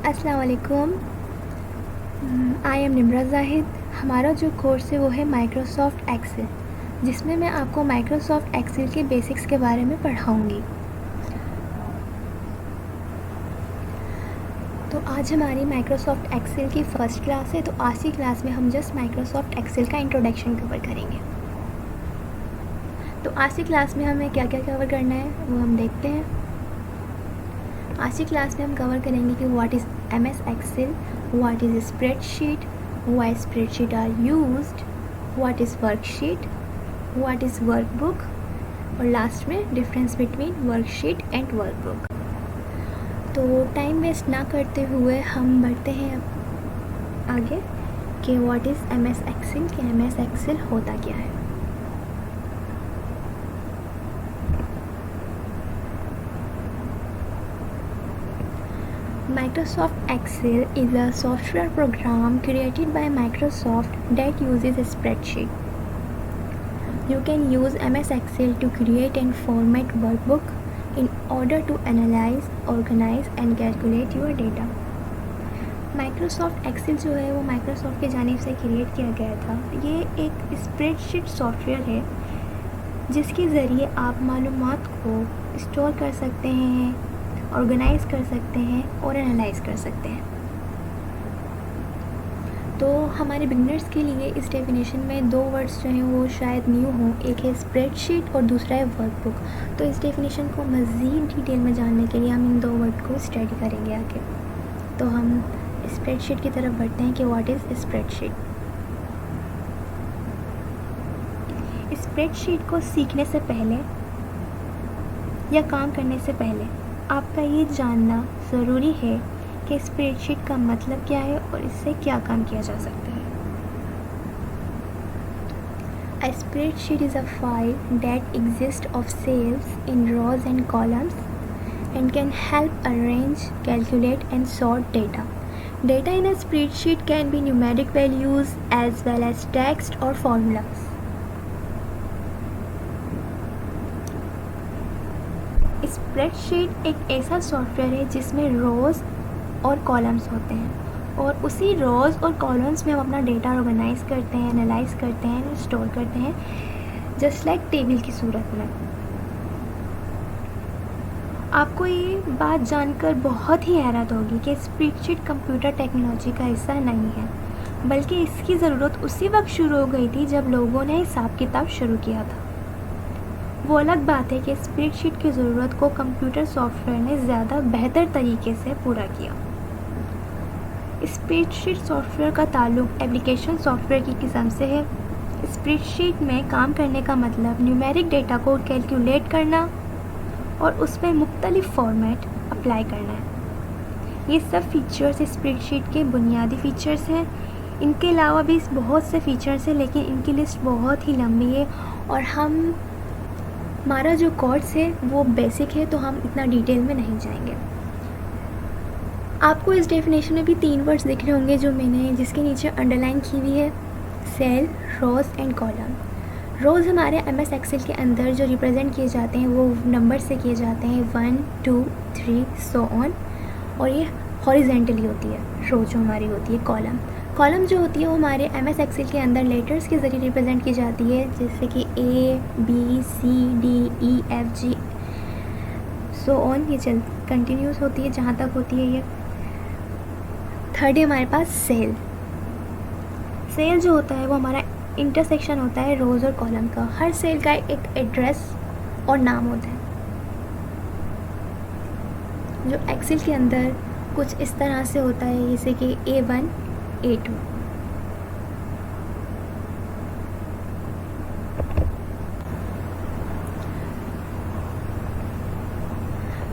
अस्सलाम वालेकुम। I am Nimra Zahid. हमारा जो कोर्स है वो है माइक्रोसॉफ्ट एक्सेल, जिसमें मैं आपको माइक्रोसॉफ्ट एक्सेल के बेसिक्स के बारे में पढ़ाऊँगी। तो आज हमारी माइक्रोसॉफ्ट एक्सेल की फ़र्स्ट क्लास है। तो आज की क्लास में हम जस्ट माइक्रोसॉफ्ट एक्सेल का इंट्रोडक्शन कवर करेंगे। तो आज की क्लास में हमें क्या क्या कवर करना है वो हम देखते हैं। आज की क्लास में हम कवर करेंगे कि what is MS Excel, what is spreadsheet, why spreadsheet are used, what is worksheet, what is workbook, और लास्ट में difference between worksheet and workbook. तो टाइम वेस्ट ना करते हुए हम बढ़ते हैं आगे कि व्हाट इज़ MS एक्सेल, कि MS एक्सेल होता क्या है। Microsoft Excel is a software program created by Microsoft that uses a spreadsheet. You can use MS Excel to create and format workbook in order to analyze, organize and calculate your data. Microsoft Excel जो है वो Microsoft की जानिब से create किया गया था। ये एक स्प्रेडशीट सॉफ्टवेयर है जिसके ज़रिए आप मालूमात को स्टोर कर सकते हैं, ऑर्गेनाइज कर सकते हैं और एनालाइज कर सकते हैं। तो हमारे बिगनर्स के लिए इस डेफिनेशन में दो वर्ड्स जो हैं वो शायद न्यू हों, एक है स्प्रेडशीट और दूसरा है वर्कबुक। तो इस डेफिनेशन को मज़ीद डिटेल में जानने के लिए हम इन दो वर्ड को स्टडी करेंगे आगे। तो हम स्प्रेडशीट की तरफ बढ़ते हैं कि व्हाट इज़ स्प्रेडशीट। स्प्रेडशीट को सीखने से पहले या काम करने से पहले आपका ये जानना ज़रूरी है कि स्प्रेडशीट का मतलब क्या है और इससे क्या काम किया जा सकता है। A spreadsheet is a file that exists of cells in rows and columns and can help arrange, calculate and sort data. Data in a spreadsheet can be numeric values as well as text or formulas. Spreadsheet एक ऐसा software है जिसमें रोज़ और columns होते हैं और उसी रोज़ और कॉलम्स में हम अपना डेटा ऑर्गेनाइज करते हैं, एनालाइज करते हैं, स्टोर करते हैं, जस्ट लाइक टेबल की सूरत में। आपको ये बात जानकर बहुत ही हैरत होगी कि स्प्रेडशीट कंप्यूटर टेक्नोलॉजी का हिस्सा नहीं है, बल्कि इसकी ज़रूरत उसी वक्त शुरू हो गई थी जब लोगों ने हिसाब किताब शुरू किया था। वो अलग बात है कि स्प्रेडशीट की ज़रूरत को कंप्यूटर सॉफ्टवेयर ने ज़्यादा बेहतर तरीके से पूरा किया। स्प्रेडशीट सॉफ्टवेयर का ताल्लुक एप्लीकेशन सॉफ्टवेयर की किस्म से है। स्प्रेडशीट में काम करने का मतलब न्यूमेरिक डेटा को कैलकुलेट करना और उसमें मुख्तलिफ फॉर्मेट अप्लाई करना है। ये सब फीचर्स स्प्रेडशीट के बुनियादी फीचर्स हैं। इनके अलावा भी बहुत से फीचर्स हैं, लेकिन इनकी लिस्ट बहुत ही लंबी है और हमारा जो कोर्स है वो बेसिक है, तो हम इतना डिटेल में नहीं जाएंगे। आपको इस डेफिनेशन में भी तीन वर्ड्स दिख रहे होंगे जो मैंने जिसके नीचे अंडरलाइन की हुई है, सेल, रोज़ एंड कॉलम। रोज़ हमारे MS एक्सेल के अंदर जो रिप्रेजेंट किए जाते हैं वो नंबर से किए जाते हैं, 1 2 3 सो ऑन, और ये हॉरिजेंटली होती है रो जो हमारी होती है। कॉलम जो होती है वो हमारे MS एक्सेल के अंदर लेटर्स के ज़रिए रिप्रेजेंट की जाती है, जैसे कि A B C D E F G so on, ये चल कंटिन्यूस होती है जहाँ तक होती है ये। थर्ड है हमारे पास सेल। सेल जो होता है वो हमारा इंटरसेक्शन होता है रोज़ और कॉलम का। हर सेल का एक एड्रेस और नाम होता है जो एक्सेल के अंदर कुछ इस तरह से होता है, जैसे कि A1 A2।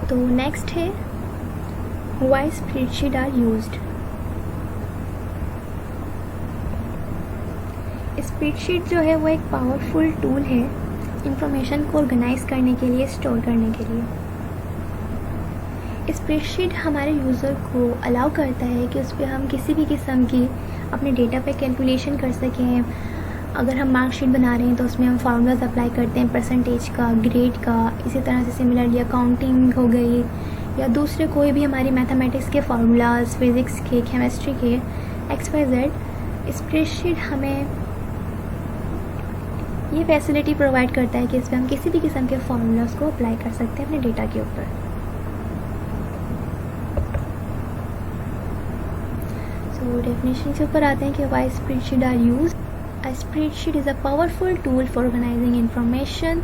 तो नेक्स्ट है why spreadsheet are used. Spreadsheet जो है वो एक पावरफुल टूल है इंफॉर्मेशन को ऑर्गेनाइज करने के लिए, स्टोर करने के लिए। स्प्रेडशीट हमारे यूज़र को अलाउ करता है कि उस पर हम किसी भी किस्म की अपने डेटा पे कैलकुलेशन कर सकें। अगर हम मार्कशीट बना रहे हैं तो उसमें हम फार्मूलाज अप्लाई करते हैं, परसेंटेज का, ग्रेड का, इसी तरह से सिमिलरली अकाउंटिंग हो गई या दूसरे कोई भी हमारी मैथमेटिक्स के फार्मूलाज, फिज़िक्स के, केमिस्ट्री के, XYZ, स्प्रेडशीट हमें ये फैसिलिटी प्रोवाइड करता है कि इसमें हम किसी भी किस्म के फार्मूलाज को अप्लाई कर सकते हैं अपने डेटा के ऊपर। सो डेफिनेशन के ऊपर आते हैं कि why spreadsheet are use. A spreadsheet is a powerful tool for organizing information.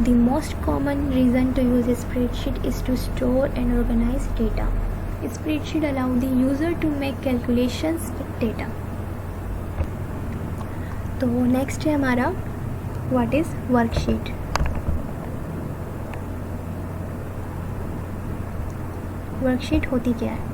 The most common reason to use a spreadsheet is to store and organize data. A spreadsheet allows the user to make calculations with data. तो next है हमारा what is worksheet. Worksheet होती क्या है?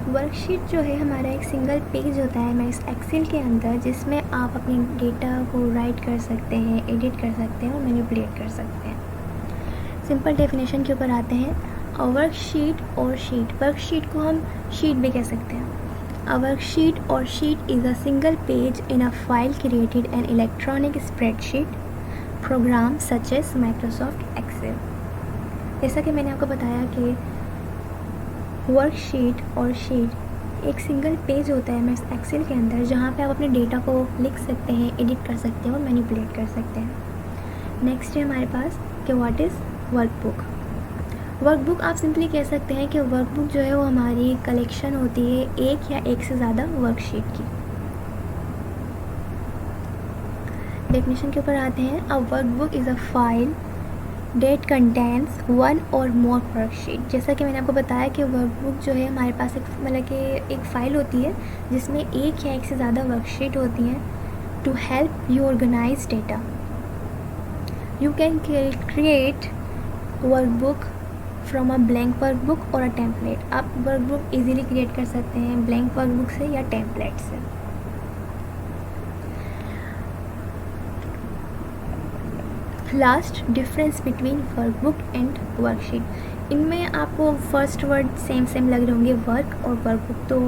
Worksheet जो है हमारा एक सिंगल पेज होता है MS एक्सेल के अंदर, जिसमें आप अपने डेटा को राइट कर सकते हैं, एडिट कर सकते हैं और मैनिपुलेट कर सकते हैं। सिंपल डेफिनेशन के ऊपर आते हैं। अ वर्कशीट और शीट, वर्कशीट को हम शीट भी कह सकते हैं। अ वर्कशीट और sheet is a single page in a file created an electronic spreadsheet program such as Microsoft Excel. जैसा कि मैंने आपको बताया कि वर्कशीट और शीट एक सिंगल पेज होता है MS एक्सेल के अंदर, जहाँ पे आप अपने डेटा को लिख सकते हैं, एडिट कर सकते हैं और मैनिपुलेट कर सकते हैं। नेक्स्ट है हमारे पास कि व्हाट इज़ वर्कबुक। वर्कबुक आप सिंपली कह सकते हैं कि वर्कबुक जो है वो हमारी कलेक्शन होती है एक या एक से ज़्यादा वर्कशीट की। डेफिनेशन के ऊपर आते हैं। A workbook is a file that contains one और मोर वर्कशीट। जैसा कि मैंने आपको बताया कि वर्कबुक जो है हमारे पास एक मतलब कि एक फ़ाइल होती है जिसमें एक या एक से ज़्यादा वर्कशीट होती हैं। To help you organize data, you can create workbook from a blank workbook और अ टेम्पलेट। आप वर्कबुक इजीली क्रिएट कर सकते हैं ब्लैंक वर्कबुक से या टेम्पलेट से। Last difference between workbook and worksheet. इनमें आपको फर्स्ट वर्ड सेम लग रहे होंगे, वर्क और वर्कबुक, तो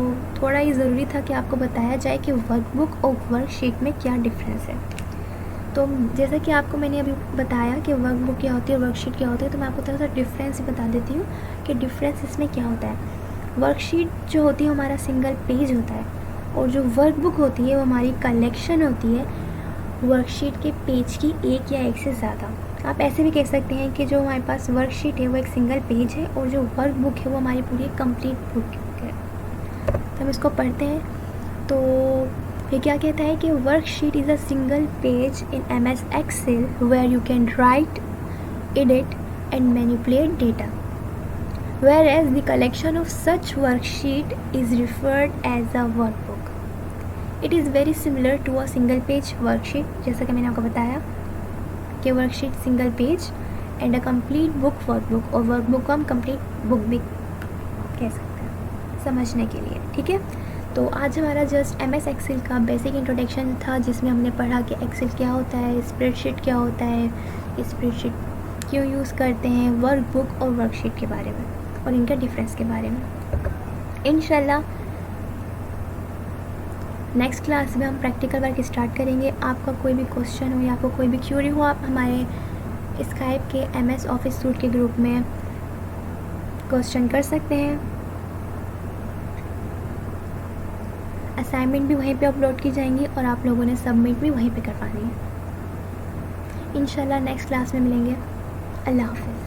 थोड़ा ये ज़रूरी था कि आपको बताया जाए कि वर्कबुक और वर्कशीट में क्या डिफरेंस है। तो जैसा कि आपको मैंने अभी बताया कि वर्कबुक क्या होती है, वर्कशीट क्या होती है, तो मैं आपको थोड़ा सा डिफरेंस बता देती हूँ कि डिफरेंस इसमें क्या होता है। वर्कशीट जो होती है हमारा सिंगल पेज होता है, और जो वर्कबुक होती है वो हमारी कलेक्शन होती है वर्कशीट के पेज की एक या एक से ज़्यादा। आप ऐसे भी कह सकते हैं कि जो हमारे पास वर्कशीट है वो एक सिंगल पेज है और जो वर्कबुक है वो हमारी पूरी कंप्लीट बुक है। तो हम इसको पढ़ते हैं। तो ये क्या कहता है कि worksheet is a single page in MS Excel where you can write, edit and manipulate data, whereas the collection of such worksheet is referred as a workbook. It is very similar to a single page worksheet, जैसा कि मैंने आपको बताया कि worksheet single page and a complete book workbook, और workbook को हम complete book भी कह सकते हैं समझने के लिए। ठीक है, तो आज हमारा जस्ट MS एक्सेल का बेसिक इंट्रोडक्शन था, जिसमें हमने पढ़ा कि एक्सेल क्या होता है, स्प्रेडशीट क्या होता है, स्प्रेडशीट क्यों यूज़ करते हैं, वर्कबुक और वर्कशीट के बारे में और इनका डिफरेंस के बारे में। इंशाल्लाह नेक्स्ट क्लास में हम प्रैक्टिकल वर्क स्टार्ट करेंगे। आपका कोई भी क्वेश्चन हो या आपको कोई भी क्यूरी हो, आप हमारे स्काइप के MS ऑफिस सूट के ग्रुप में क्वेश्चन कर सकते हैं। असाइनमेंट भी वहीं पे अपलोड की जाएंगी और आप लोगों ने सबमिट भी वहीं पे करवानी है। इंशाल्लाह नेक्स्ट क्लास में मिलेंगे। अल्लाह हाफ़िज़।